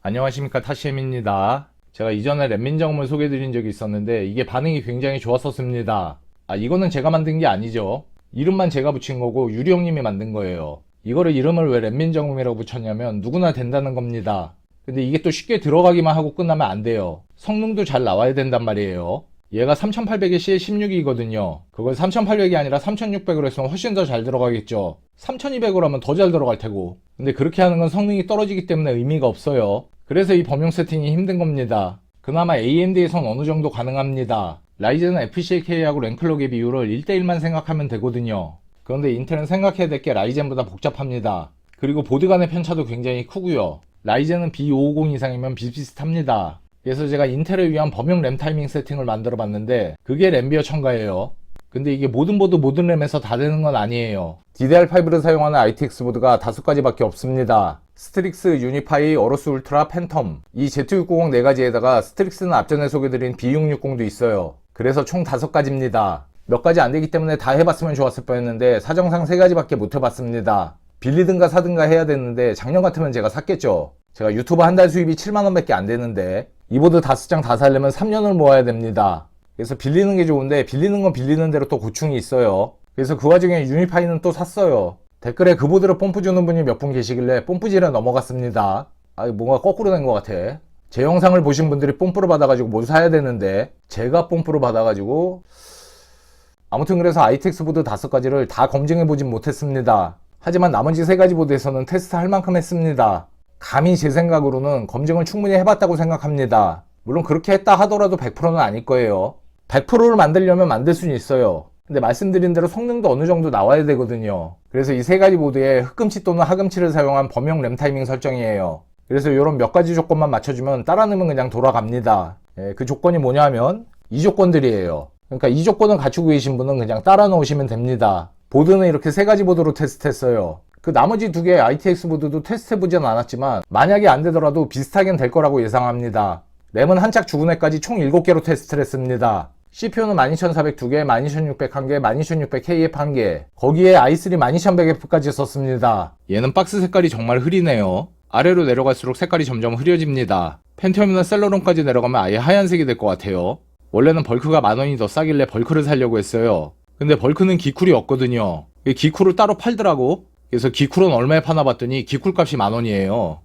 안녕하십니까, 타시엠입니다. 제가 이전에 랜민정음을 소개해드린 적이 있었는데 이게 반응이 굉장히 좋았었습니다. 이거는 제가 만든 게 아니죠. 이름만 제가 붙인 거고 유리 형님이 만든 거예요. 이거를 이름을 왜 랜민정음이라고 붙였냐면 누구나 된다는 겁니다. 근데 이게 또 쉽게 들어가기만 하고 끝나면 안 돼요. 성능도 잘 나와야 된단 말이에요. 얘가 3800에 CL16이거든요. 그걸 3800이 아니라 3600으로 했으면 훨씬 더 잘 들어가겠죠. 3200으로 하면 더 잘 들어갈 테고. 근데 그렇게 하는 건 성능이 떨어지기 때문에 의미가 없어요. 그래서 이 범용 세팅이 힘든 겁니다. 그나마 AMD에선 어느 정도 가능합니다. 라이젠은 FCK하고 랭클럭의 비율을 1대1만 생각하면 되거든요. 그런데 인텔은 생각해야 될 게 라이젠보다 복잡합니다. 그리고 보드 간의 편차도 굉장히 크고요. 라이젠은 B550 이상이면 비슷비슷합니다. 그래서 제가 인텔을 위한 범용 램 타이밍 세팅을 만들어 봤는데 그게 램비어 첨가예요. 근데 이게 모든 보드 모든 램에서 다 되는 건 아니에요. DDR5를 사용하는 ITX 보드가 5가지밖에 없습니다. 스트릭스, 유니파이, 어로스 울트라, 팬텀 이 Z690 4가지에다가 스트릭스는 앞전에 소개드린 B660도 있어요. 그래서 총 5가지입니다. 몇 가지 안 되기 때문에 다 해봤으면 좋았을 뻔했는데 사정상 3가지밖에 못 해봤습니다. 빌리든가 사든가 해야 되는데 작년 같으면 제가 샀겠죠. 제가 유튜브 한 달 수입이 7만원 밖에 안 되는데 이 보드 5장 다 사려면 3년을 모아야 됩니다. 그래서 빌리는 게 좋은데 빌리는 건 빌리는 대로 또 고충이 있어요. 그래서 그 와중에 유니파이는 또 샀어요. 댓글에 그 보드를 뽐뿌 주는 분이 몇 분 계시길래 뽐뿌질에 넘어갔습니다. 뭔가 거꾸로 된 것 같아. 제 영상을 보신 분들이 뽐뿌로 받아가지고 뭘 사야 되는데 제가 뽐뿌로 받아가지고 아무튼 그래서 ITX 보드 5가지를 다 검증해보진 못했습니다. 하지만 나머지 3가지 보드에서는 테스트 할 만큼 했습니다. 감히 제 생각으로는 검증을 충분히 해봤다고 생각합니다. 물론 그렇게 했다 하더라도 100%는 아닐 거예요. 100%를 만들려면 만들 수는 있어요. 근데 말씀드린 대로 성능도 어느 정도 나와야 되거든요. 그래서 이 3가지 보드에 흑금치 또는 하금치를 사용한 범용 램 타이밍 설정이에요. 그래서 이런 몇 가지 조건만 맞춰주면 따라 넣으면 그냥 돌아갑니다. 그 조건이 뭐냐 하면 이 조건들이에요. 그러니까 이 조건을 갖추고 계신 분은 그냥 따라 넣으시면 됩니다. 보드는 이렇게 3가지 보드로 테스트했어요. 그 나머지 2개 ITX 보드도 테스트해보진 않았지만 만약에 안 되더라도 비슷하긴 될 거라고 예상합니다. 램은 한 짝 죽은 애까지 총 7개로 테스트를 했습니다. CPU는 12400 2개, 12600 1개, 12600KF 1개 거기에 i3 12100F까지 썼습니다. 얘는 박스 색깔이 정말 흐리네요. 아래로 내려갈수록 색깔이 점점 흐려집니다. 펜티엄이나 셀러론까지 내려가면 아예 하얀색이 될 것 같아요. 원래는 벌크가 10,000원이 더 싸길래 벌크를 사려고 했어요. 근데 벌크는 기쿨이 없거든요. 기쿨을 따로 팔더라고. 그래서 기쿨은 얼마에 파나 봤더니 기쿨 값이 10,000원이에요.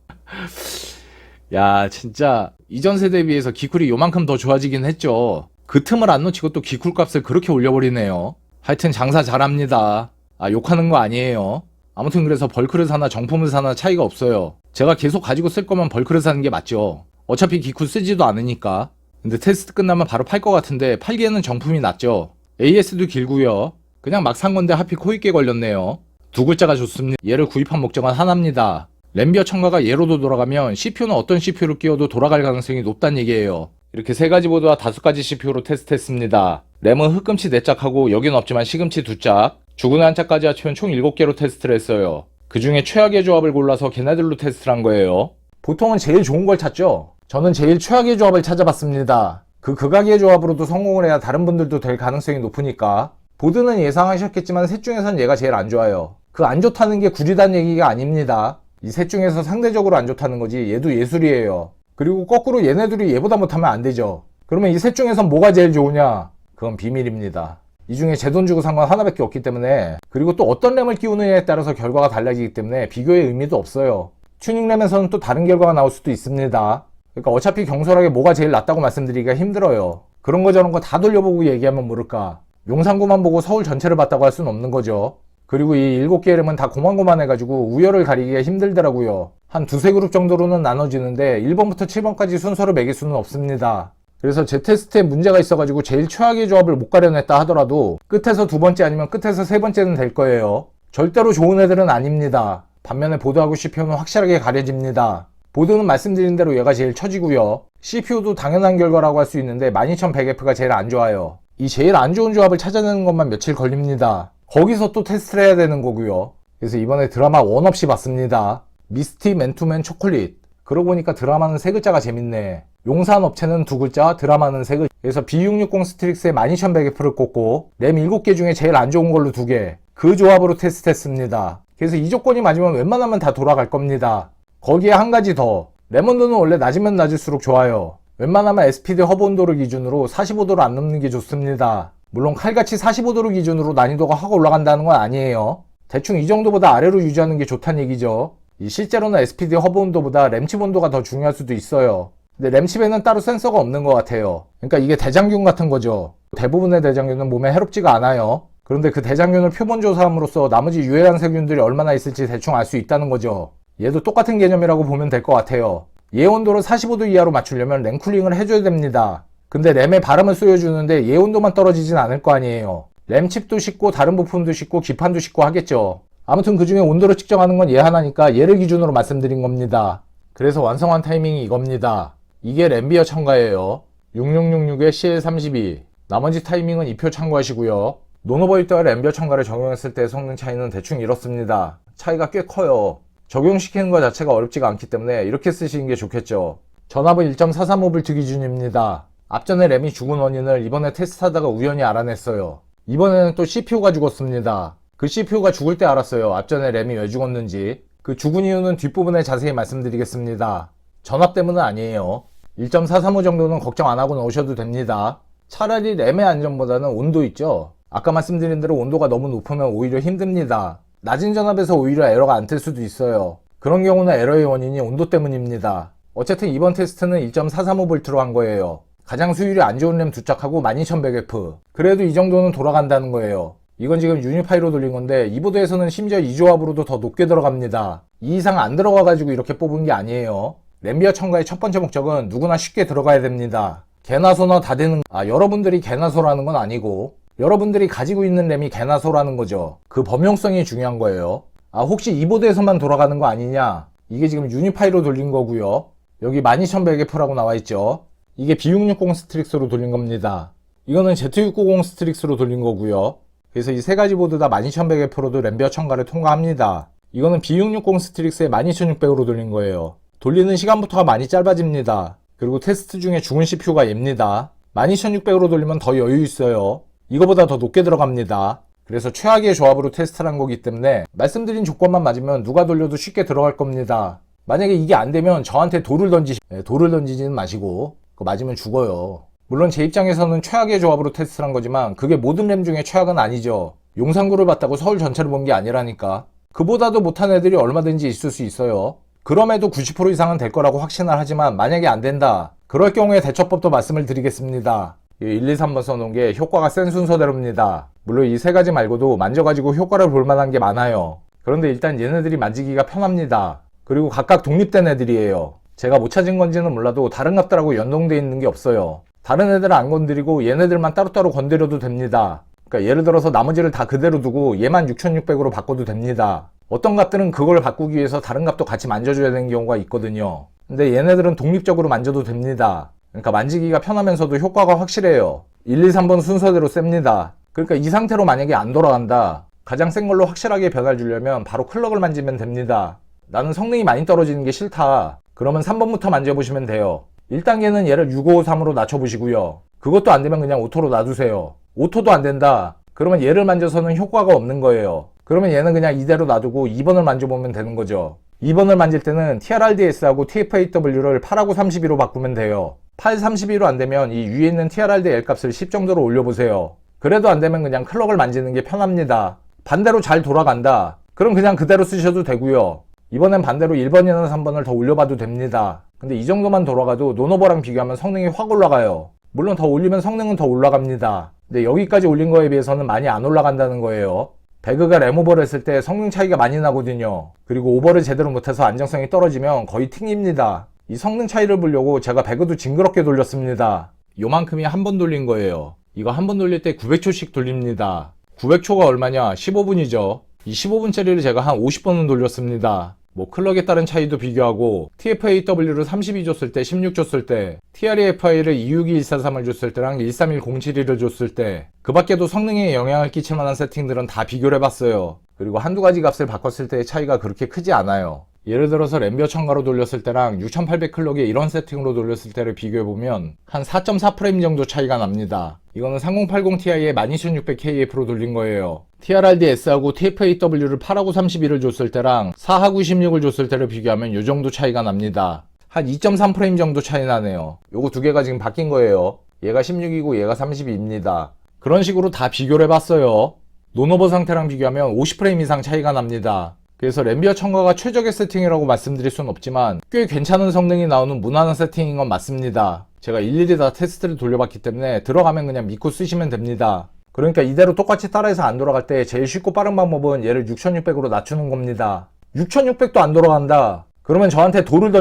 야, 진짜 이전 세대에 비해서 기쿨이 요만큼 더 좋아지긴 했죠. 그 틈을 안 놓치고 또 기쿨 값을 그렇게 올려버리네요. 하여튼 장사 잘합니다. 욕하는 거 아니에요. 아무튼 그래서 벌크를 사나 정품을 사나 차이가 없어요. 제가 계속 가지고 쓸 거면 벌크를 사는 게 맞죠. 어차피 기쿨 쓰지도 않으니까. 근데 테스트 끝나면 바로 팔 것 같은데 팔기에는 정품이 낫죠. AS도 길고요. 그냥 막 산 건데 하필 코있게 걸렸네요. 2글자가 좋습니다. 얘를 구입한 목적은 하나입니다. 램비어 첨가가 얘로도 돌아가면 CPU는 어떤 CPU를 끼워도 돌아갈 가능성이 높다는 얘기예요. 이렇게 3가지 보드와 5가지 CPU로 테스트했습니다. 램은 흑금치 4짝하고 여긴 없지만 시금치 2짝, 죽은 한 짝까지 합치면 총 7개로 테스트를 했어요. 그 중에 최악의 조합을 골라서 걔네들로 테스트를 한 거예요. 보통은 제일 좋은 걸 찾죠. 저는 제일 최악의 조합을 찾아봤습니다. 그 극악의 조합으로도 성공을 해야 다른 분들도 될 가능성이 높으니까. 보드는 예상하셨겠지만 셋 중에선 얘가 제일 안 좋아요. 그 안 좋다는 게 구리단 얘기가 아닙니다. 이 셋 중에서 상대적으로 안 좋다는 거지 얘도 예술이에요. 그리고 거꾸로 얘네들이 얘보다 못하면 안 되죠. 그러면 이 셋 중에선 뭐가 제일 좋으냐? 그건 비밀입니다. 이 중에 제 돈 주고 산 건 하나밖에 없기 때문에, 그리고 또 어떤 램을 끼우느냐에 따라서 결과가 달라지기 때문에 비교의 의미도 없어요. 튜닝램에서는 또 다른 결과가 나올 수도 있습니다. 그러니까 어차피 경솔하게 뭐가 제일 낫다고 말씀드리기가 힘들어요. 그런 거 저런 거 다 돌려보고 얘기하면 모를까. 용산구만 보고 서울 전체를 봤다고 할 수는 없는 거죠. 그리고 이 7개의 램은 다 고만고만해가지고 우열을 가리기가 힘들더라고요. 한 2-3그룹 정도로는 나눠지는데 1번부터 7번까지 순서로 매길 수는 없습니다. 그래서 제 테스트에 문제가 있어가지고 제일 최악의 조합을 못 가려냈다 하더라도 끝에서 2번째 아니면 끝에서 3번째는 될 거예요. 절대로 좋은 애들은 아닙니다. 반면에 보드하고 CPU는 확실하게 가려집니다. 보드는 말씀드린 대로 얘가 제일 처지고요. CPU도 당연한 결과라고 할 수 있는데 12100F가 제일 안 좋아요. 이 제일 안 좋은 조합을 찾아내는 것만 며칠 걸립니다. 거기서 또 테스트를 해야 되는 거고요. 그래서 이번에 드라마 원 없이 봤습니다. 미스티, 맨투맨, 초콜릿. 그러고 보니까 드라마는 3글자가 재밌네. 용산 업체는 2글자, 드라마는 3글자. 그래서 B660 스트릭스에 12100F를 꽂고 램 7개 중에 제일 안 좋은 걸로 2개. 그 조합으로 테스트했습니다. 그래서 이 조건이 맞으면 웬만하면 다 돌아갈 겁니다. 거기에 한 가지 더. 램 온도는 원래 낮으면 낮을수록 좋아요. 웬만하면 SPD 허브 온도를 기준으로 45도를 안 넘는 게 좋습니다. 물론 칼같이 45도를 기준으로 난이도가 확 올라간다는 건 아니에요. 대충 이 정도보다 아래로 유지하는 게 좋다는 얘기죠. 실제로는 SPD 허브 온도보다 램칩 온도가 더 중요할 수도 있어요. 근데 램칩에는 따로 센서가 없는 것 같아요. 그러니까 이게 대장균 같은 거죠. 대부분의 대장균은 몸에 해롭지가 않아요. 그런데 그 대장균을 표본 조사함으로써 나머지 유해한 세균들이 얼마나 있을지 대충 알 수 있다는 거죠. 얘도 똑같은 개념이라고 보면 될 것 같아요. 얘 온도를 45도 이하로 맞추려면 램쿨링을 해줘야 됩니다. 근데 램에 바람을 쏘여주는데 얘 온도만 떨어지진 않을 거 아니에요. 램칩도 씻고 다른 부품도 씻고 기판도 씻고 하겠죠. 아무튼 그 중에 온도를 측정하는 건 얘 하나니까 얘를 기준으로 말씀드린 겁니다. 그래서 완성한 타이밍이 이겁니다. 이게 램비어 첨가예요. 6666에 CL32. 나머지 타이밍은 이 표 참고하시고요. 노노버이트와 램비어 첨가를 적용했을 때 성능 차이는 대충 이렇습니다. 차이가 꽤 커요. 적용시키는 것 자체가 어렵지가 않기 때문에 이렇게 쓰시는 게 좋겠죠. 전압은 1.435V 기준입니다. 앞전에 램이 죽은 원인을 이번에 테스트하다가 우연히 알아냈어요. 이번에는 또 CPU가 죽었습니다. 그 CPU가 죽을 때 알았어요. 앞전에 램이 왜 죽었는지. 그 죽은 이유는 뒷부분에 자세히 말씀드리겠습니다. 전압 때문은 아니에요. 1.435 정도는 걱정 안 하고 넣으셔도 됩니다. 차라리 램의 안전보다는 온도 있죠. 아까 말씀드린 대로 온도가 너무 높으면 오히려 힘듭니다. 낮은 전압에서 오히려 에러가 안 뜰 수도 있어요. 그런 경우는 에러의 원인이 온도 때문입니다. 어쨌든 이번 테스트는 1.435V로 한 거예요. 가장 수율이 안 좋은 램 두 짝하고 12100F. 그래도 이 정도는 돌아간다는 거예요. 이건 지금 유니파이로 돌린 건데 이 보드에서는 심지어 이 조합으로도 더 높게 들어갑니다. 이 이상 안 들어가가지고 이렇게 뽑은 게 아니에요. 램비어 첨가의 첫 번째 목적은 누구나 쉽게 들어가야 됩니다. 개나 소나 다 되는, 여러분들이 개나 소라는 건 아니고 여러분들이 가지고 있는 램이 개나 소라는 거죠. 그 범용성이 중요한 거예요. 혹시 이 보드에서만 돌아가는 거 아니냐? 이게 지금 유니파이로 돌린 거고요. 여기 12100F라고 나와 있죠. 이게 B660 스트릭스로 돌린 겁니다. 이거는 Z690 스트릭스로 돌린 거고요. 그래서 이 세 가지 보드 다 12100F로도 램비어 첨가를 통과합니다. 이거는 B660 스트릭스에 12600으로 돌린 거예요. 돌리는 시간부터가 많이 짧아집니다. 그리고 테스트 중에 죽은 CPU가 얘입니다. 12600으로 돌리면 더 여유 있어요. 이거보다 더 높게 들어갑니다. 그래서 최악의 조합으로 테스트를 한 거기 때문에 말씀드린 조건만 맞으면 누가 돌려도 쉽게 들어갈 겁니다. 만약에 이게 안 되면 저한테 돌을 던지지는 마시고 그거 맞으면 죽어요. 물론 제 입장에서는 최악의 조합으로 테스트를 한 거지만 그게 모든 램 중에 최악은 아니죠. 용산구를 봤다고 서울 전체를 본 게 아니라니까. 그보다도 못한 애들이 얼마든지 있을 수 있어요. 그럼에도 90% 이상은 될 거라고 확신을 하지만 만약에 안 된다. 그럴 경우에 대처법도 말씀을 드리겠습니다. 1, 2, 3번 써놓은 게 효과가 센 순서대로입니다. 물론 이 세 가지 말고도 만져가지고 효과를 볼 만한 게 많아요. 그런데 일단 얘네들이 만지기가 편합니다. 그리고 각각 독립된 애들이에요. 제가 못 찾은 건지는 몰라도 다른 값들하고 연동되어 있는 게 없어요. 다른 애들은 안 건드리고 얘네들만 따로따로 건드려도 됩니다. 그러니까 예를 들어서 나머지를 다 그대로 두고 얘만 6600으로 바꿔도 됩니다. 어떤 값들은 그걸 바꾸기 위해서 다른 값도 같이 만져줘야 되는 경우가 있거든요. 근데 얘네들은 독립적으로 만져도 됩니다. 그러니까 만지기가 편하면서도 효과가 확실해요. 1, 2, 3번 순서대로 셉니다. 그러니까 이 상태로 만약에 안 돌아간다. 가장 센 걸로 확실하게 변화를 주려면 바로 클럭을 만지면 됩니다. 나는 성능이 많이 떨어지는 게 싫다. 그러면 3번부터 만져보시면 돼요. 1단계는 얘를 6553으로 낮춰보시고요. 그것도 안 되면 그냥 오토로 놔두세요. 오토도 안 된다. 그러면 얘를 만져서는 효과가 없는 거예요. 그러면 얘는 그냥 이대로 놔두고 2번을 만져보면 되는 거죠. 2번을 만질 때는 TRRDS하고 TFAW를 8하고 32로 바꾸면 돼요. 8, 32로 안 되면 이 위에 있는 TRRD L 값을 10 정도로 올려보세요. 그래도 안 되면 그냥 클럭을 만지는 게 편합니다. 반대로 잘 돌아간다. 그럼 그냥 그대로 쓰셔도 되고요. 이번엔 반대로 1번이나 3번을 더 올려봐도 됩니다. 근데 이 정도만 돌아가도 노노버랑 비교하면 성능이 확 올라가요. 물론 더 올리면 성능은 더 올라갑니다. 근데 여기까지 올린 거에 비해서는 많이 안 올라간다는 거예요. 배그가 램오버를 했을 때 성능 차이가 많이 나거든요. 그리고 오버를 제대로 못해서 안정성이 떨어지면 거의 튕깁니다. 이 성능 차이를 보려고 제가 배그도 징그럽게 돌렸습니다. 요만큼이 한 번 돌린 거예요. 이거 한 번 돌릴 때 900초씩 돌립니다. 900초가 얼마냐? 15분이죠. 이 15분짜리를 제가 한 50번은 돌렸습니다. 뭐 클럭에 따른 차이도 비교하고 TFAW를 32 줬을 때 16 줬을 때 TREFI를 262143을 줬을 때랑 131072를 줬을 때 그 밖에도 성능에 영향을 끼칠 만한 세팅들은 다 비교를 해봤어요. 그리고 한두 가지 값을 바꿨을 때의 차이가 그렇게 크지 않아요. 예를 들어서 램비어 첨가로 돌렸을 때랑 6800 클럭에 이런 세팅으로 돌렸을 때를 비교해보면 한 4.4프레임 정도 차이가 납니다. 이거는 3080ti에 12600KF로 돌린 거예요. TRRDS하고 TFAW를 8하고 32를 줬을 때랑 4하고 16을 줬을 때를 비교하면 이 정도 차이가 납니다. 한 2.3프레임 정도 차이 나네요. 요거 두 개가 지금 바뀐 거예요. 얘가 16이고 얘가 32입니다. 그런 식으로 다 비교를 해봤어요. 논오버 상태랑 비교하면 50프레임 이상 차이가 납니다. 그래서 램비어 첨가가 최적의 세팅이라고 말씀드릴 순 없지만 꽤 괜찮은 성능이 나오는 무난한 세팅인 건 맞습니다. 제가 일일이 다 테스트를 돌려봤기 때문에 들어가면 그냥 믿고 쓰시면 됩니다. 그러니까 이대로 똑같이 따라해서 안 돌아갈 때 제일 쉽고 빠른 방법은 얘를 6600으로 낮추는 겁니다. 6600도 안 돌아간다. 그러면 저한테 돌을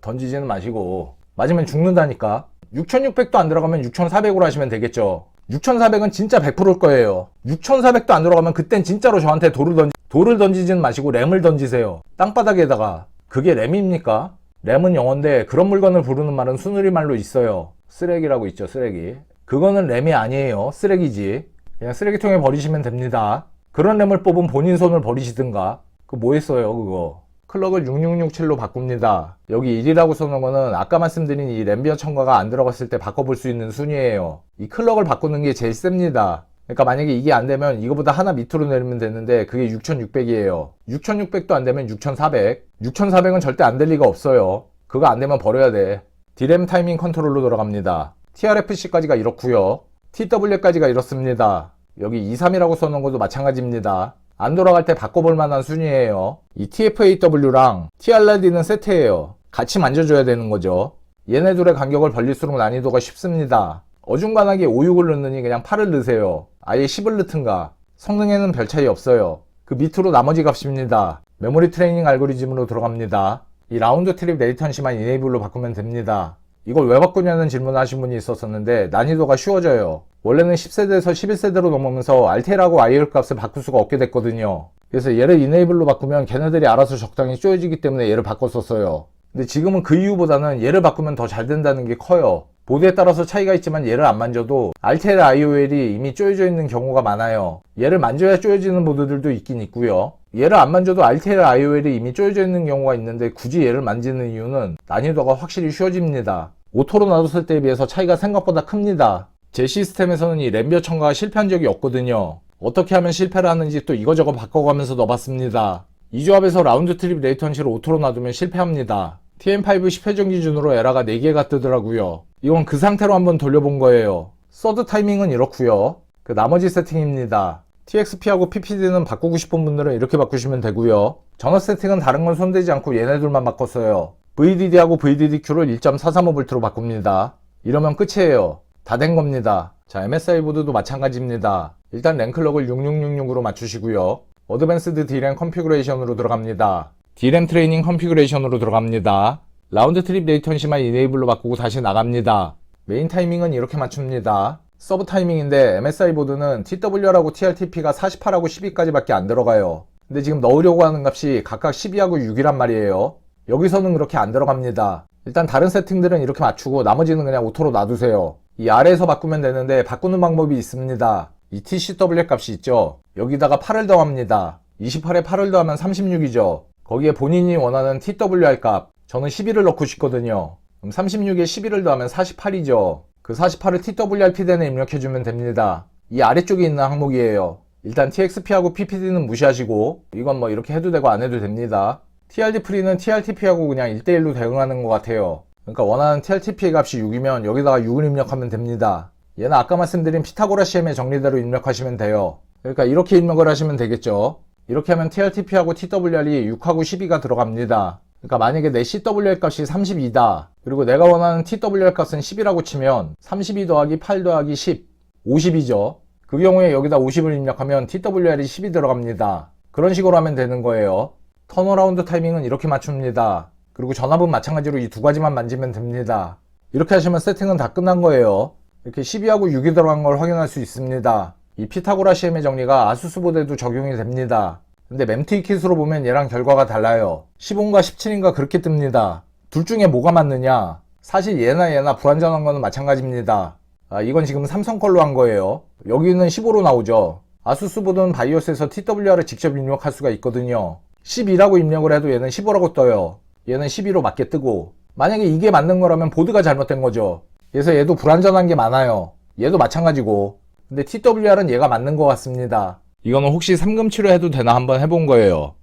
던지지는 마시고 맞으면 죽는다니까. 6600도 안 들어가면 6400으로 하시면 되겠죠. 6400은 진짜 100%일 거예요. 6400도 안 들어가면 그땐 진짜로 저한테 돌을 던지지는 마시고 램을 던지세요. 땅바닥에다가. 그게 램입니까? 램은 영어인데 그런 물건을 부르는 말은 순우리말로 있어요. 쓰레기라고 있죠, 쓰레기. 그거는 램이 아니에요. 쓰레기지. 그냥 쓰레기통에 버리시면 됩니다. 그런 램을 뽑은 본인 손을 버리시든가. 그거 뭐 했어요, 그거. 클럭을 6667로 바꿉니다. 여기 1이라고 써놓은 거는 아까 말씀드린 이 램비어 첨가가 안 들어갔을 때 바꿔볼 수 있는 순위예요. 이 클럭을 바꾸는 게 제일 셉니다. 그러니까 만약에 이게 안 되면 이거보다 하나 밑으로 내리면 되는데 그게 6600이에요. 6600도 안 되면 6400. 6400은 절대 안 될 리가 없어요. 그거 안 되면 버려야 돼. D램 타이밍 컨트롤로 들어갑니다. TRFC까지가 이렇고요. TW까지가 이렇습니다. 여기 23이라고 써놓은 것도 마찬가지입니다. 안 돌아갈 때 바꿔볼 만한 순위예요. 이 TFAW랑 TRLD는 세트예요. 같이 만져줘야 되는 거죠. 얘네 둘의 간격을 벌릴수록 난이도가 쉽습니다. 어중간하게 5, 6을 넣느니 그냥 8을 넣으세요. 아예 10을 넣든가. 성능에는 별 차이 없어요. 그 밑으로 나머지 값입니다. 메모리 트레이닝 알고리즘으로 들어갑니다. 이 라운드 트립 레이턴시만 이네이블로 바꾸면 됩니다. 이걸 왜 바꾸냐는 질문을 하신 분이 있었었는데 난이도가 쉬워져요. 원래는 10세대에서 11세대로 넘으면서 알텔하고 IOL 값을 바꿀 수가 없게 됐거든요. 그래서 얘를 이네이블로 바꾸면 걔네들이 알아서 적당히 쪼여지기 때문에 얘를 바꿨었어요. 근데 지금은 그 이유보다는 얘를 바꾸면 더 잘 된다는 게 커요. 보드에 따라서 차이가 있지만 얘를 안 만져도 알텔 IOL이 이미 쪼여져 있는 경우가 많아요. 얘를 만져야 쪼여지는 보드들도 있긴 있고요. 얘를 안 만져도 알텔 IOL이 이미 쪼여져 있는 경우가 있는데 굳이 얘를 만지는 이유는 난이도가 확실히 쉬워집니다. 오토로 놔뒀을 때에 비해서 차이가 생각보다 큽니다. 제 시스템에서는 이 램비어 첨가가 실패한 적이 없거든요. 어떻게 하면 실패를 하는지 또 이거저거 바꿔가면서 넣어봤습니다. 이 조합에서 라운드 트립 레이턴시를 오토로 놔두면 실패합니다. TM5 10회전 기준으로 에러가 4개가 뜨더라고요. 이건 그 상태로 한번 돌려본 거예요. 서드 타이밍은 이렇고요. 그 나머지 세팅입니다. TXP하고 PPD는 바꾸고 싶은 분들은 이렇게 바꾸시면 되고요. 전원 세팅은 다른 건 손대지 않고 얘네들만 바꿨어요. VDD하고 VDDQ를 1.435V로 바꿉니다. 이러면 끝이에요. 다 된 겁니다. 자, MSI 보드도 마찬가지입니다. 일단 램클럭을 6666으로 맞추시고요. 어드밴스드 D램 컨피그레이션으로 들어갑니다. D램 트레이닝 컨피그레이션으로 들어갑니다. 라운드 트립 레이턴시만 이네이블로 바꾸고 다시 나갑니다. 메인 타이밍은 이렇게 맞춥니다. 서브 타이밍인데 MSI 보드는 TWR하고 TRTP가 48하고 12까지밖에 안 들어가요. 근데 지금 넣으려고 하는 값이 각각 12하고 6이란 말이에요. 여기서는 그렇게 안 들어갑니다. 일단 다른 세팅들은 이렇게 맞추고 나머지는 그냥 오토로 놔두세요. 이 아래에서 바꾸면 되는데 바꾸는 방법이 있습니다. 이 TCW 값이 있죠. 여기다가 8을 더합니다. 28에 8을 더하면 36이죠. 거기에 본인이 원하는 TWR 값, 저는 11을 넣고 싶거든요. 그럼 36에 11을 더하면 48이죠. 그 48을 TWRPD에 입력해주면 됩니다. 이 아래쪽에 있는 항목이에요. 일단 TXP하고 PPD는 무시하시고 이건 뭐 이렇게 해도 되고 안 해도 됩니다. TRD 프리는 TRTP하고 그냥 1대1로 대응하는 것 같아요. 그러니까 원하는 TRTP의 값이 6이면 여기다가 6을 입력하면 됩니다. 얘는 아까 말씀드린 피타고라 시험의 정리대로 입력하시면 돼요. 그러니까 이렇게 입력을 하시면 되겠죠. 이렇게 하면 TRTP하고 TWR이 6하고 12가 들어갑니다. 그러니까 만약에 내 CWR 값이 32다. 그리고 내가 원하는 TWR 값은 10이라고 치면 32 더하기 8 더하기 10, 50이죠. 그 경우에 여기다 50을 입력하면 TWR이 10이 들어갑니다. 그런 식으로 하면 되는 거예요. 턴어라운드 타이밍은 이렇게 맞춥니다. 그리고 전압은 마찬가지로 이 두 가지만 만지면 됩니다. 이렇게 하시면 세팅은 다 끝난 거예요. 이렇게 12하고 6이 들어간 걸 확인할 수 있습니다. 이 피타고라 시엠의 정리가 아수스 보드에도 적용이 됩니다. 근데 멤티 킷으로 보면 얘랑 결과가 달라요. 15인가 17인가 그렇게 뜹니다. 둘 중에 뭐가 맞느냐? 사실 얘나 불완전한 거는 마찬가지입니다. 이건 지금 삼성 걸로 한 거예요. 여기는 15로 나오죠. 아수스 보드는 바이오스에서 TWR을 직접 입력할 수가 있거든요. 12라고 입력을 해도 얘는 15라고 떠요. 얘는 12로 맞게 뜨고. 만약에 이게 맞는 거라면 보드가 잘못된 거죠. 그래서 얘도 불완전한 게 많아요. 얘도 마찬가지고. 근데 TWR은 얘가 맞는 것 같습니다. 이거는 혹시 삼금 치료해도 되나 한번 해본 거예요.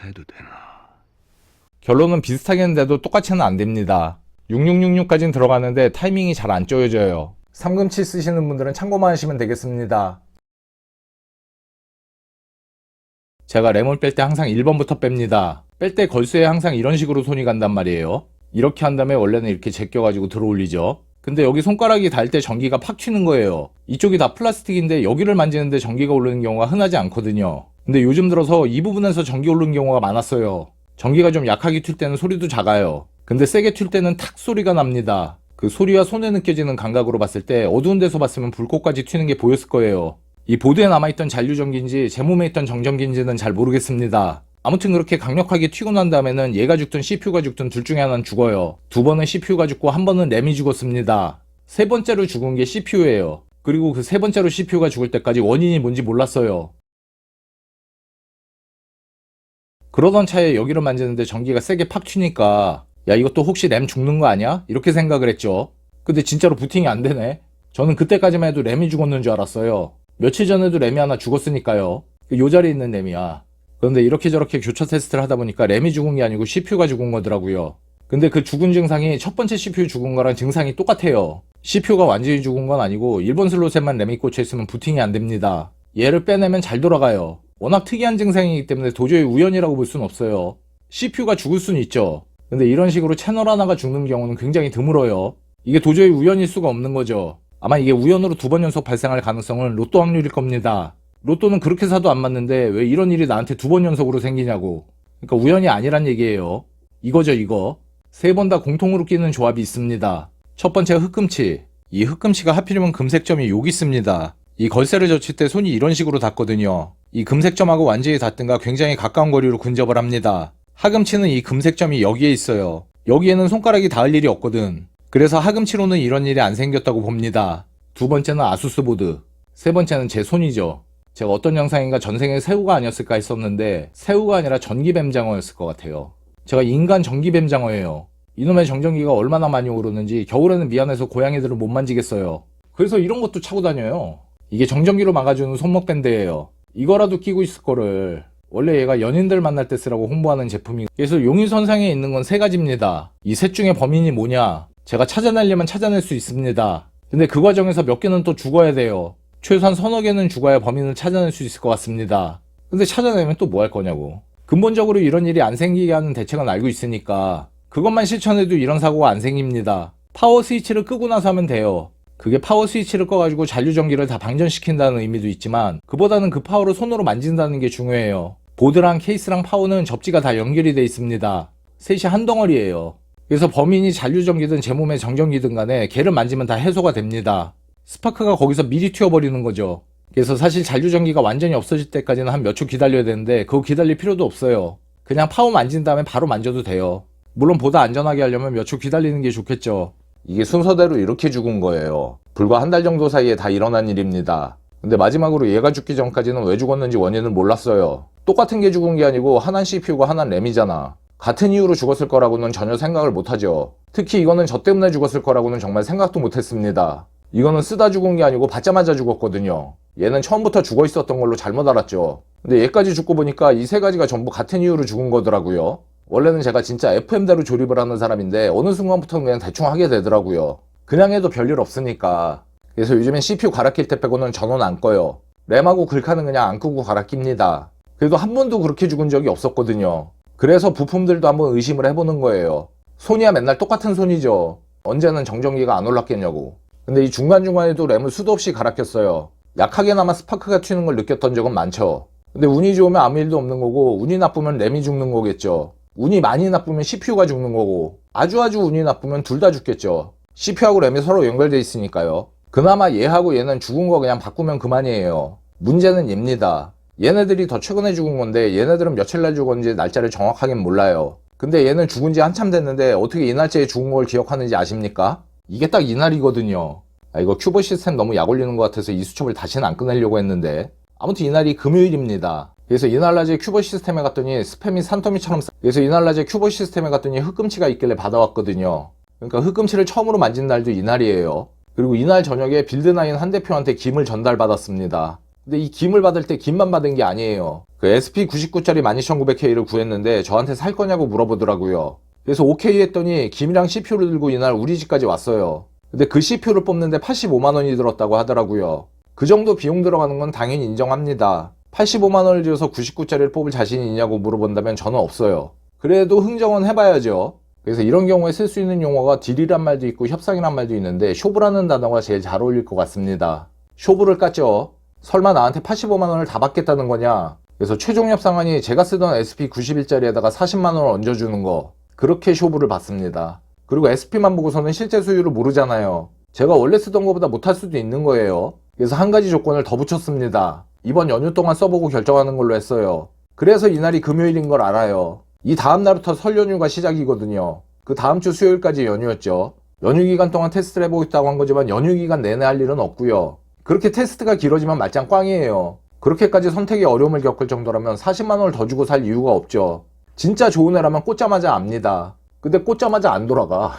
해도 되나? 결론은 비슷하겠는데도 똑같이는 안 됩니다. 6666까지는 들어가는데 타이밍이 잘 안 쪼여져요. 3금치 쓰시는 분들은 참고만 하시면 되겠습니다. 제가 램을 뺄 때 항상 1번부터 뺍니다. 뺄 때 걸쇠에 항상 이런 식으로 손이 간단 말이에요. 이렇게 한 다음에 원래는 이렇게 제껴가지고 들어올리죠. 근데 여기 손가락이 닿을 때 전기가 팍 튀는 거예요. 이쪽이 다 플라스틱인데 여기를 만지는데 전기가 오르는 경우가 흔하지 않거든요. 근데 요즘 들어서 이 부분에서 전기 오르는 경우가 많았어요. 전기가 좀 약하게 튈 때는 소리도 작아요. 근데 세게 튈 때는 탁 소리가 납니다. 그 소리와 손에 느껴지는 감각으로 봤을 때 어두운 데서 봤으면 불꽃까지 튀는 게 보였을 거예요. 이 보드에 남아있던 잔류전기인지 제 몸에 있던 정전기인지는 잘 모르겠습니다. 아무튼 그렇게 강력하게 튀고 난 다음에는 얘가 죽든 CPU가 죽든 둘 중에 하나는 죽어요. 두 번은 CPU가 죽고 한 번은 램이 죽었습니다. 세 번째로 죽은 게 CPU예요. 그리고 그 세 번째로 CPU가 죽을 때까지 원인이 뭔지 몰랐어요. 그러던 차에 여기를 만지는데 전기가 세게 팍 튀니까 야 이것도 혹시 램 죽는 거 아니야? 이렇게 생각을 했죠. 근데 진짜로 부팅이 안 되네. 저는 그때까지만 해도 램이 죽었는 줄 알았어요. 며칠 전에도 램이 하나 죽었으니까요. 요 자리에 있는 램이야. 그런데 이렇게 저렇게 교차 테스트를 하다 보니까 램이 죽은 게 아니고 CPU가 죽은 거더라고요. 근데 그 죽은 증상이 첫 번째 CPU 죽은 거랑 증상이 똑같아요. CPU가 완전히 죽은 건 아니고 1번 슬롯에만 램이 꽂혀 있으면 부팅이 안 됩니다. 얘를 빼내면 잘 돌아가요. 워낙 특이한 증상이기 때문에 도저히 우연이라고 볼 수는 없어요. CPU가 죽을 수는 있죠. 근데 이런 식으로 채널 하나가 죽는 경우는 굉장히 드물어요. 이게 도저히 우연일 수가 없는 거죠. 아마 이게 우연으로 두 번 연속 발생할 가능성은 로또 확률일 겁니다. 로또는 그렇게 사도 안 맞는데 왜 이런 일이 나한테 두 번 연속으로 생기냐고. 그러니까 우연이 아니란 얘기예요. 이거죠 이거. 세 번 다 공통으로 끼는 조합이 있습니다. 첫 번째가 흑금치. 이 흑금치가 하필이면 금색점이 여기 있습니다. 이 걸쇠를 젖힐 때 손이 이런 식으로 닿거든요. 이 금색점하고 완전히 닿든가 굉장히 가까운 거리로 근접을 합니다. 하금치는 이 금색점이 여기에 있어요. 여기에는 손가락이 닿을 일이 없거든. 그래서 하금치로는 이런 일이 안 생겼다고 봅니다. 두 번째는 아수스 보드. 세 번째는 제 손이죠. 제가 어떤 영상인가 전생에 새우가 아니었을까 했었는데 새우가 아니라 전기뱀장어였을 것 같아요. 제가 인간 전기뱀장어예요. 이놈의 정전기가 얼마나 많이 오르는지 겨울에는 미안해서 고양이들을 못 만지겠어요. 그래서 이런 것도 차고 다녀요. 이게 정전기로 막아주는 손목 밴드예요. 이거라도 끼고 있을 거를. 원래 얘가 연인들 만날 때 쓰라고 홍보하는 제품이. 그래서 용의선상에 있는 건 세 가지입니다. 이 셋 중에 범인이 뭐냐? 제가 찾아내려면 찾아낼 수 있습니다. 근데 그 과정에서 몇 개는 또 죽어야 돼요. 최소한 서너 개는 죽어야 범인을 찾아낼 수 있을 것 같습니다. 근데 찾아내면 또 뭐 할 거냐고. 근본적으로 이런 일이 안 생기게 하는 대책은 알고 있으니까 그것만 실천해도 이런 사고가 안 생깁니다. 파워 스위치를 끄고 나서 하면 돼요. 그게 파워 스위치를 꺼가지고 잔류전기를 다 방전시킨다는 의미도 있지만 그보다는 그 파워를 손으로 만진다는 게 중요해요. 보드랑 케이스랑 파워는 접지가 다 연결이 돼 있습니다. 셋이 한 덩어리예요. 그래서 범인이 잔류전기든 제 몸의 정전기든 간에 걔를 만지면 다 해소가 됩니다. 스파크가 거기서 미리 튀어버리는 거죠. 그래서 사실 잔류전기가 완전히 없어질 때까지는 한 몇 초 기다려야 되는데 그거 기다릴 필요도 없어요. 그냥 파워 만진 다음에 바로 만져도 돼요. 물론 보다 안전하게 하려면 몇 초 기다리는 게 좋겠죠. 이게 순서대로 이렇게 죽은 거예요. 불과 한 달 정도 사이에 다 일어난 일입니다. 근데 마지막으로 얘가 죽기 전까지는 왜 죽었는지 원인을 몰랐어요. 똑같은 게 죽은 게 아니고 하나는 CPU고 하나는 램이잖아. 같은 이유로 죽었을 거라고는 전혀 생각을 못하죠. 특히 이거는 저 때문에 죽었을 거라고는 정말 생각도 못했습니다. 이거는 쓰다 죽은 게 아니고 받자마자 죽었거든요. 얘는 처음부터 죽어 있었던 걸로 잘못 알았죠. 근데 얘까지 죽고 보니까 이 세 가지가 전부 같은 이유로 죽은 거더라고요. 원래는 제가 진짜 FM대로 조립을 하는 사람인데 어느 순간부터는 그냥 대충 하게 되더라고요. 그냥 해도 별일 없으니까. 그래서 요즘엔 CPU 갈아 낄 때 빼고는 전원 안 꺼요. 램하고 글카는 그냥 안 끄고 갈아 낍니다. 그래도 한 번도 그렇게 죽은 적이 없었거든요. 그래서 부품들도 한번 의심을 해보는 거예요. 손이야 맨날 똑같은 손이죠. 언제는 정전기가 안 올랐겠냐고. 근데 이 중간중간에도 램을 수도 없이 갈아 꼈어요. 약하게나마 스파크가 튀는 걸 느꼈던 적은 많죠. 근데 운이 좋으면 아무 일도 없는 거고 운이 나쁘면 램이 죽는 거겠죠. 운이 많이 나쁘면 CPU가 죽는 거고 아주 운이 나쁘면 둘 다 죽겠죠. CPU하고 램이 서로 연결돼 있으니까요. 그나마 얘하고 얘는 죽은 거 그냥 바꾸면 그만이에요. 문제는 얘입니다. 얘네들이 더 최근에 죽은 건데 얘네들은 며칠 날 죽었는지 날짜를 정확하긴 몰라요. 근데 얘는 죽은 지 한참 됐는데 어떻게 이 날짜에 죽은 걸 기억하는지 아십니까? 이게 딱 이날이거든요. 이거 큐버 시스템 너무 약 올리는 것 같아서 이 수첩을 다시는 안 꺼내려고 했는데 아무튼 이날이 금요일입니다. 그래서 이날 낮에 큐버 시스템에 갔더니 스팸이 산더미처럼 그래서 이날 낮에 큐버 시스템에 갔더니 흑금치가 있길래 받아왔거든요. 그러니까 흑금치를 처음으로 만진 날도 이날이에요. 그리고 이날 저녁에 빌드9 한 대표한테 김을 전달받았습니다. 근데 이 김을 받을 때 김만 받은 게 아니에요. 그 SP99짜리 12900K를 구했는데 저한테 살 거냐고 물어보더라고요. 그래서 오케이 했더니 김이랑 CPU를 들고 이날 우리 집까지 왔어요. 근데 그 CPU를 뽑는데 85만원이 들었다고 하더라고요. 그 정도 비용 들어가는 건 당연히 인정합니다. 85만원을 들여서 99짜리를 뽑을 자신이 있냐고 물어본다면 저는 없어요. 그래도 흥정은 해봐야죠. 그래서 이런 경우에 쓸 수 있는 용어가 딜이란 말도 있고 협상이란 말도 있는데 쇼부라는 단어가 제일 잘 어울릴 것 같습니다. 쇼부를 깠죠. 설마 나한테 85만원을 다 받겠다는 거냐. 그래서 최종 협상안이 제가 쓰던 SP91짜리에다가 40만원을 얹어주는 거, 그렇게 쇼부를 받습니다. 그리고 SP만 보고서는 실제 수율을 모르잖아요. 제가 원래 쓰던 것보다 못할 수도 있는 거예요. 그래서 한 가지 조건을 더 붙였습니다. 이번 연휴 동안 써보고 결정하는 걸로 했어요. 그래서 이날이 금요일인 걸 알아요. 이 다음 날부터 설 연휴가 시작이거든요. 그 다음 주 수요일까지 연휴였죠. 연휴 기간 동안 테스트를 해보고 있다고 한 거지만 연휴 기간 내내 할 일은 없고요. 그렇게 테스트가 길어지면 말짱 꽝이에요. 그렇게까지 선택에 어려움을 겪을 정도라면 40만원을 더 주고 살 이유가 없죠. 진짜 좋은 애라면 꽂자마자 압니다. 근데 꽂자마자 안 돌아가.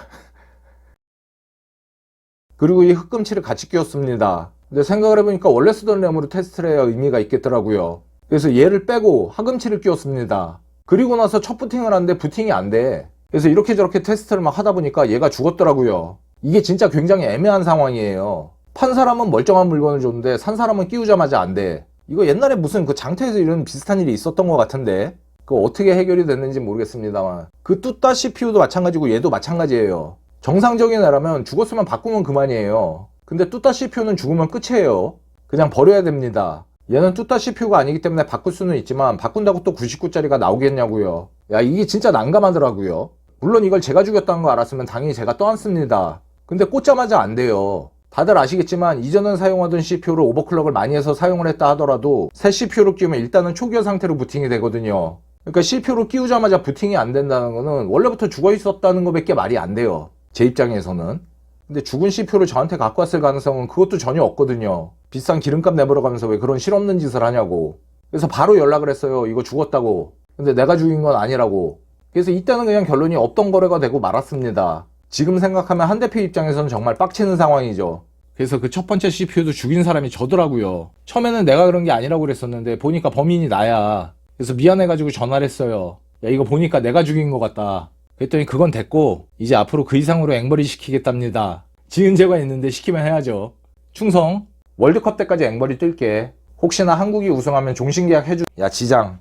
그리고 이 흑금치를 같이 끼웠습니다. 근데 생각을 해보니까 원래 쓰던 램으로 테스트를 해야 의미가 있겠더라고요. 그래서 얘를 빼고 하금치를 끼웠습니다. 그리고 나서 첫 부팅을 하는데 부팅이 안 돼. 그래서 이렇게 저렇게 테스트를 막 하다 보니까 얘가 죽었더라고요. 이게 진짜 굉장히 애매한 상황이에요. 판 사람은 멀쩡한 물건을 줬는데 산 사람은 끼우자마자 안 돼. 이거 옛날에 무슨 그 장터에서 이런 비슷한 일이 있었던 것 같은데 그거 어떻게 해결이 됐는지 모르겠습니다만 그 뚜따 CPU도 마찬가지고 얘도 마찬가지예요. 정상적인 애라면 죽었으면 바꾸면 그만이에요. 근데 뚜따 CPU는 죽으면 끝이에요. 그냥 버려야 됩니다. 얘는 뚜따 CPU가 아니기 때문에 바꿀 수는 있지만 바꾼다고 또 99짜리가 나오겠냐고요. 야, 이게 진짜 난감하더라고요. 물론 이걸 제가 죽였다는 거 알았으면 당연히 제가 떠안습니다. 근데 꽂자마자 안 돼요. 다들 아시겠지만 이전에 사용하던 CPU를 오버클럭을 많이 해서 사용을 했다 하더라도 새 CPU를 끼우면 일단은 초기화 상태로 부팅이 되거든요. 그러니까 CPU를 끼우자마자 부팅이 안 된다는 거는 원래부터 죽어 있었다는 것밖에 말이 안 돼요. 제 입장에서는. 근데 죽은 CPU를 저한테 갖고 왔을 가능성은 그것도 전혀 없거든요. 비싼 기름값 내버려가면서 왜 그런 실없는 짓을 하냐고. 그래서 바로 연락을 했어요. 이거 죽었다고. 근데 내가 죽인 건 아니라고. 그래서 이때는 그냥 결론이 없던 거래가 되고 말았습니다. 지금 생각하면 한 대표 입장에서는 정말 빡치는 상황이죠. 그래서 그 첫 번째 CPU도 죽인 사람이 저더라고요. 처음에는 내가 그런 게 아니라고 그랬었는데 보니까 범인이 나야. 그래서 미안해가지고 전화를 했어요. 야, 이거 보니까 내가 죽인 것 같다. 그랬더니 그건 됐고 이제 앞으로 그 이상으로 앵벌이 시키겠답니다. 지은 죄가 있는데 시키면 해야죠. 충성. 월드컵 때까지 앵벌이 뜰게. 혹시나 한국이 우승하면 종신계약 해주. 야, 지장.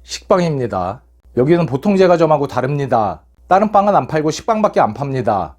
식빵입니다. 여기는 보통 제과점하고 다릅니다. 다른 빵은 안 팔고 식빵밖에 안 팝니다.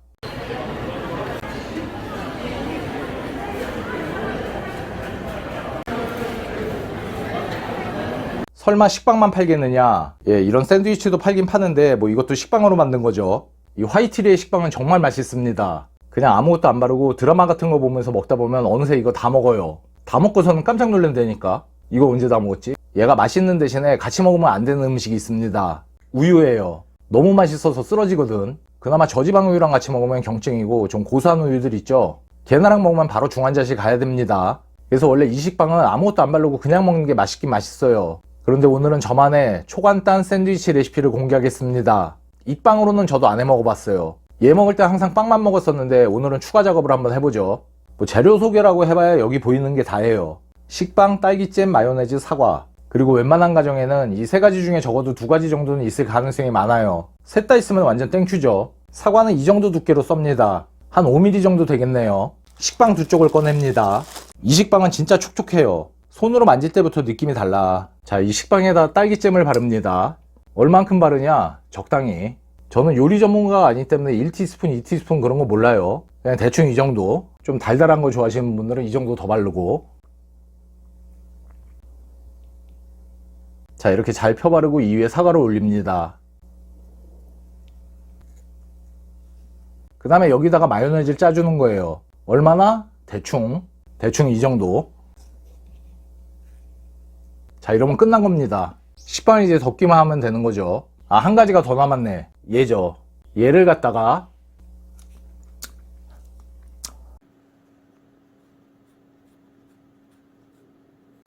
설마 식빵만 팔겠느냐? 예, 이런 샌드위치도 팔긴 파는데 뭐 이것도 식빵으로 만든 거죠. 이 화이트리의 식빵은 정말 맛있습니다. 그냥 아무것도 안 바르고 드라마 같은 거 보면서 먹다 보면 어느새 이거 다 먹어요. 다 먹고서는 깜짝 놀란다니까. 이거 언제 다 먹었지? 얘가 맛있는 대신에 같이 먹으면 안 되는 음식이 있습니다. 우유예요. 너무 맛있어서 쓰러지거든. 그나마 저지방 우유랑 같이 먹으면 경증이고 좀 고소한 우유들 있죠. 걔네랑 먹으면 바로 중환자실 가야 됩니다. 그래서 원래 이 식빵은 아무것도 안 바르고 그냥 먹는 게 맛있긴 맛있어요. 그런데 오늘은 저만의 초간단 샌드위치 레시피를 공개하겠습니다. 이 빵으로는 저도 안 해 먹어봤어요. 얘 먹을 때 항상 빵만 먹었었는데 오늘은 추가 작업을 한번 해보죠. 뭐 재료 소개라고 해봐야 여기 보이는 게 다예요. 식빵, 딸기잼, 마요네즈, 사과. 그리고 웬만한 가정에는 이 세 가지 중에 적어도 두 가지 정도는 있을 가능성이 많아요. 셋 다 있으면 완전 땡큐죠. 사과는 이 정도 두께로 썹니다. 한 5mm 정도 되겠네요. 식빵 두 쪽을 꺼냅니다. 이 식빵은 진짜 촉촉해요. 손으로 만질 때부터 느낌이 달라. 자, 이 식빵에다 딸기잼을 바릅니다. 얼만큼 바르냐? 적당히. 저는 요리 전문가가 아니기 때문에 1티스푼, 2티스푼 그런 거 몰라요. 그냥 대충 이 정도. 좀 달달한 거 좋아하시는 분들은 이 정도 더 바르고. 자, 이렇게 잘 펴 바르고 이 위에 사과를 올립니다. 그 다음에 여기다가 마요네즈를 짜주는 거예요. 얼마나? 대충 이 정도. 자, 이러면 끝난 겁니다. 식빵 이제 덮기만 하면 되는 거죠. 아, 한 가지가 더 남았네. 얘죠. 얘를 갖다가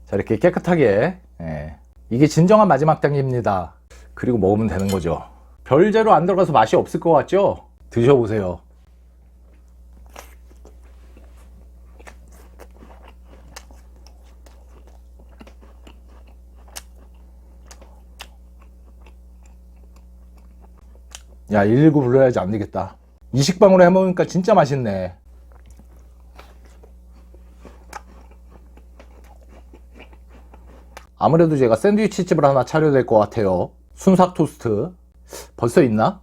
자, 이렇게 깨끗하게, 예. 이게 진정한 마지막 단계입니다. 그리고 먹으면 되는 거죠. 별재료 안 들어가서 맛이 없을 것 같죠? 드셔보세요. 야, 119 불러야지. 안 되겠다. 이 식빵으로 해먹으니까 진짜 맛있네. 아무래도 제가 샌드위치 집을 하나 차려야 될 것 같아요. 순삭 토스트 벌써 있나?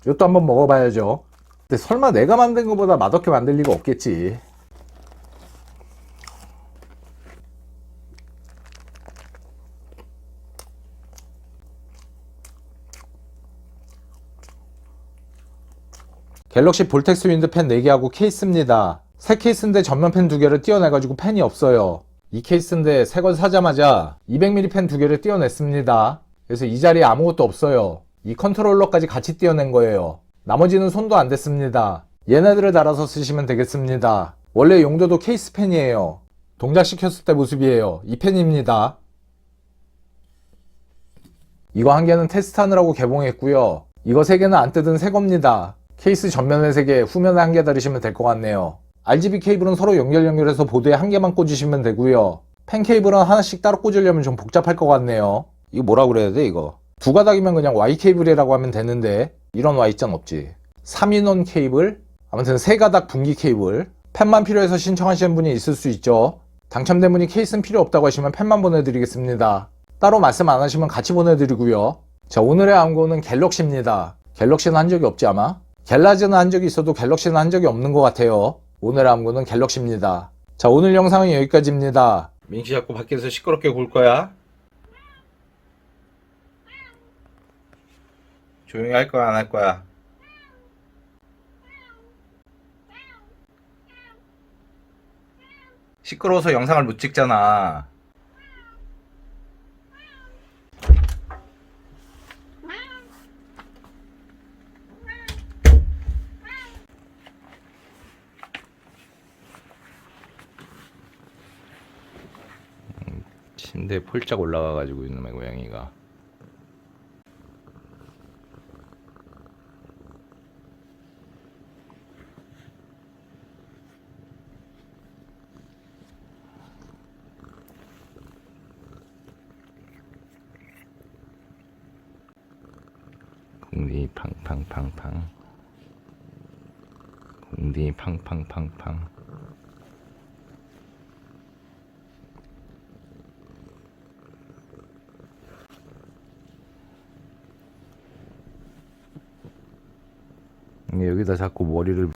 이것도 한번 먹어봐야죠. 근데 설마 내가 만든 것보다 맛없게 만들 리가 없겠지. 갤럭시 볼텍스 윈드 팬 4개하고 케이스입니다. 새 케이스인데 전면 팬 2개를 띄어내가지고 팬이 없어요. 이 케이스인데 새 걸 사자마자 200mm 팬 2개를 띄어냈습니다. 그래서 이 자리에 아무것도 없어요. 이 컨트롤러까지 같이 띄어낸 거예요. 나머지는 손도 안 댔습니다. 얘네들을 달아서 쓰시면 되겠습니다. 원래 용도도 케이스 팬이에요. 동작시켰을 때 모습이에요. 이 팬입니다. 이거 한 개는 테스트하느라고 개봉했고요. 이거 3개는 안 뜯은 새 겁니다. 케이스 전면에 3개, 후면에 1개 달으시면 될 것 같네요. RGB 케이블은 서로 연결해서 보드에 1개만 꽂으시면 되고요. 펜 케이블은 하나씩 따로 꽂으려면 좀 복잡할 것 같네요. 이거 뭐라 그래야 돼 이거? 2가닥이면 그냥 Y 케이블이라고 하면 되는데 이런 Y자는 없지. 3인원 케이블? 아무튼 3가닥 분기 케이블. 펜만 필요해서 신청하시는 분이 있을 수 있죠. 당첨된 분이 케이스는 필요 없다고 하시면 펜만 보내드리겠습니다. 따로 말씀 안 하시면 같이 보내드리고요. 자, 오늘의 암고는 갤럭시입니다. 갤럭시는 한 적이 없지 아마? 갤라즈는 한 적이 있어도 갤럭시는 한 적이 없는 것 같아요. 오늘의 암고는 갤럭시입니다. 자, 오늘 영상은 여기까지입니다. 민씨 자꾸 밖에서 시끄럽게 굴 거야? 조용히 할 거야, 안 할 거야? 시끄러워서 영상을 못 찍잖아. 침대에 폴짝 올라가가지고 이놈의 고양이가. 공디 팡팡팡팡. 공디 팡팡팡팡. 여기다 자꾸 머리를.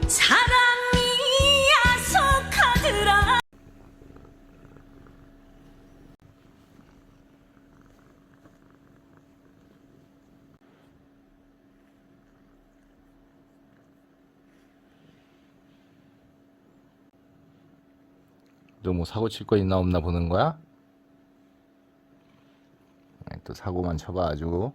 사랑이 야속하더라. 너 뭐 사고 칠 거 있나 없나 보는 거야? 또 사고만 쳐봐 아주.